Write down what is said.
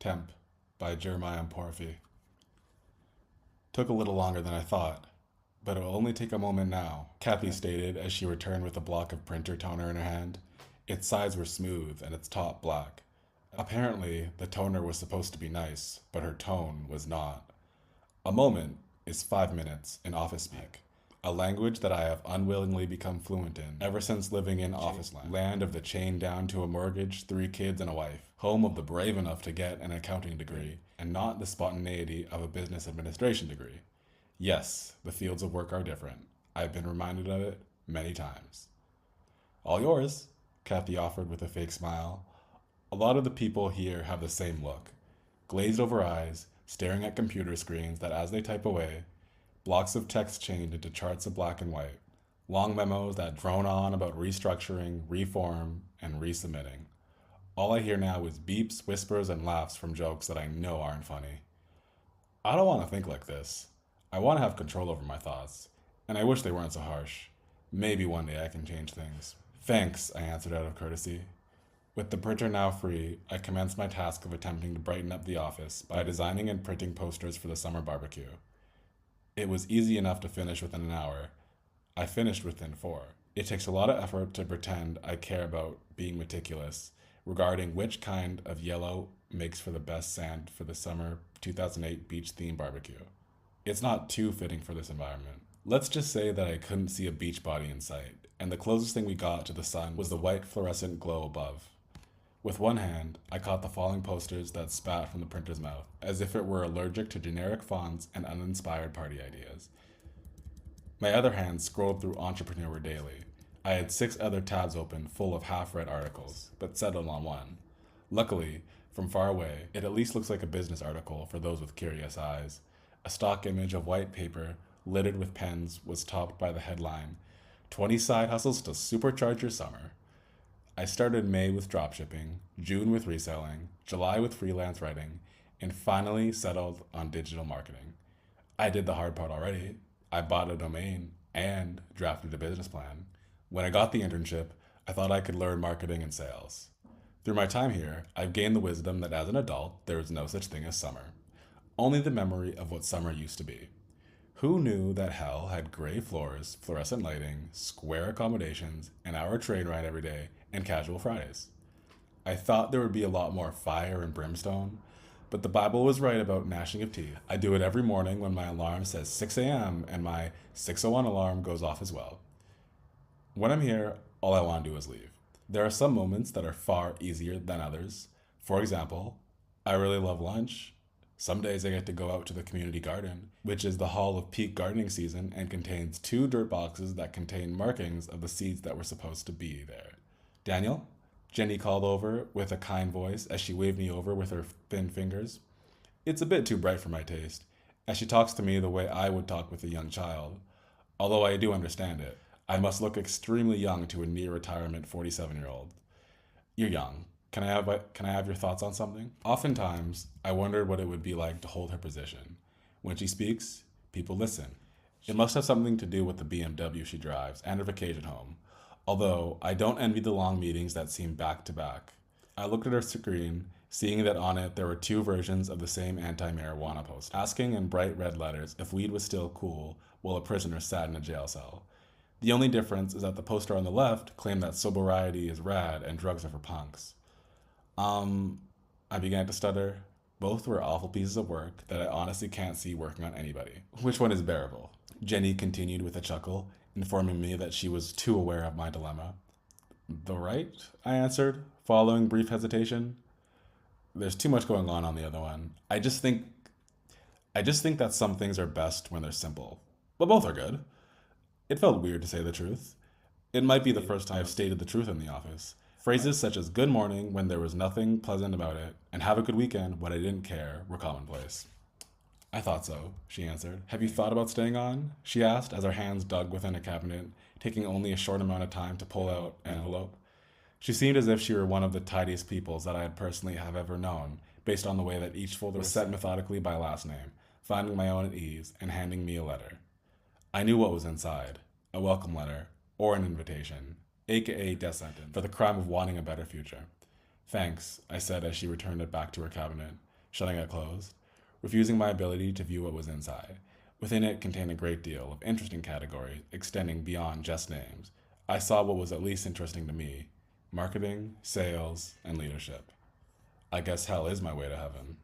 Temp by Jeremiah Ukponrefe. Took a little longer than I thought, but it'll only take a moment now, Kathy stated as she returned with a block of printer toner in her hand. Its sides were smooth and its top black. Apparently, the toner was supposed to be nice, but her tone was not. A moment is 5 minutes in office speak, a language that I have unwillingly become fluent in ever since living in office land of the chained down to a mortgage, 3 kids and a wife, home of the brave enough to get an accounting degree, and not the spontaneity of a business administration degree. Yes, the fields of work are different. I've been reminded of it many times. All yours, Kathy offered with a fake smile. A lot of the people here have the same look. Glazed over eyes, staring at computer screens that as they type away, blocks of text chained into charts of black and white, long memos that drone on about restructuring, reform, and resubmitting. All I hear now is beeps, whispers, and laughs from jokes that I know aren't funny. I don't want to think like this. I want to have control over my thoughts, and I wish they weren't so harsh. Maybe one day I can change things. Thanks, I answered out of courtesy. With the printer now free, I commenced my task of attempting to brighten up the office by designing and printing posters for the summer barbecue. It was easy enough to finish within an hour. I finished within 4. It takes a lot of effort to pretend I care about being meticulous regarding which kind of yellow makes for the best sand for the summer 2008 beach theme barbecue. It's not too fitting for this environment. Let's just say that I couldn't see a beach body in sight, and the closest thing we got to the sun was the white fluorescent glow above. With one hand, I caught the falling posters that spat from the printer's mouth, as if it were allergic to generic fonts and uninspired party ideas. My other hand scrolled through Entrepreneur Daily. I had 6 other tabs open full of half-read articles, but settled on one. Luckily, from far away, it at least looks like a business article for those with curious eyes. A stock image of white paper, littered with pens, was topped by the headline, 20 Side Hustles to Supercharge Your Summer. I started May with dropshipping, June with reselling, July with freelance writing, and finally settled on digital marketing. I did the hard part already. I bought a domain and drafted a business plan. When I got the internship, I thought I could learn marketing and sales. Through my time here, I've gained the wisdom that as an adult, there is no such thing as summer. Only the memory of what summer used to be. Who knew that hell had gray floors, fluorescent lighting, square accommodations, an hour train ride every day, and casual Fridays? I thought there would be a lot more fire and brimstone, but the Bible was right about gnashing of teeth. I do it every morning when my alarm says 6 a.m. and my 6:01 alarm goes off as well. When I'm here, all I want to do is leave. There are some moments that are far easier than others. For example, I really love lunch. Some days I get to go out to the community garden, which is the hall of peak gardening season and contains 2 dirt boxes that contain markings of the seeds that were supposed to be there. Daniel? Jenny called over with a kind voice as she waved me over with her thin fingers. It's a bit too bright for my taste, as she talks to me the way I would talk with a young child. Although I do understand it, I must look extremely young to a near-retirement 47-year-old. You're young. Can I have your thoughts on something? Oftentimes, I wondered what it would be like to hold her position. When she speaks, people listen. It must have something to do with the BMW she drives and her vacation home. Although, I don't envy the long meetings that seem back to back. I looked at her screen, seeing that on it there were 2 versions of the same anti-marijuana poster, asking in bright red letters if weed was still cool while a prisoner sat in a jail cell. The only difference is that the poster on the left claimed that sobriety is rad and drugs are for punks. I began to stutter. Both were awful pieces of work that I honestly can't see working on anybody. Which one is bearable? Jenny continued with a chuckle, informing me that she was too aware of my dilemma. The right? I answered, following brief hesitation. There's too much going on the other one. I just think that some things are best when they're simple. But both are good. It felt weird to say the truth. It might be the first time I've stated the truth in the office. Phrases such as good morning when there was nothing pleasant about it, and have a good weekend when I didn't care, were commonplace. I thought so, she answered. Have you thought about staying on? She asked as her hands dug within a cabinet, taking only a short amount of time to pull out an envelope. She seemed as if she were one of the tidiest peoples that I had personally have ever known, based on the way that each folder was set methodically by last name, finding my own at ease, and handing me a letter. I knew what was inside, a welcome letter, or an invitation, aka death sentence, for the crime of wanting a better future. Thanks, I said as she returned it back to her cabinet. shutting it closed, refusing my ability to view what was inside. Within it contained a great deal of interesting categories extending beyond just names. I saw what was at least interesting to me: marketing, sales, and leadership. I guess hell is my way to heaven.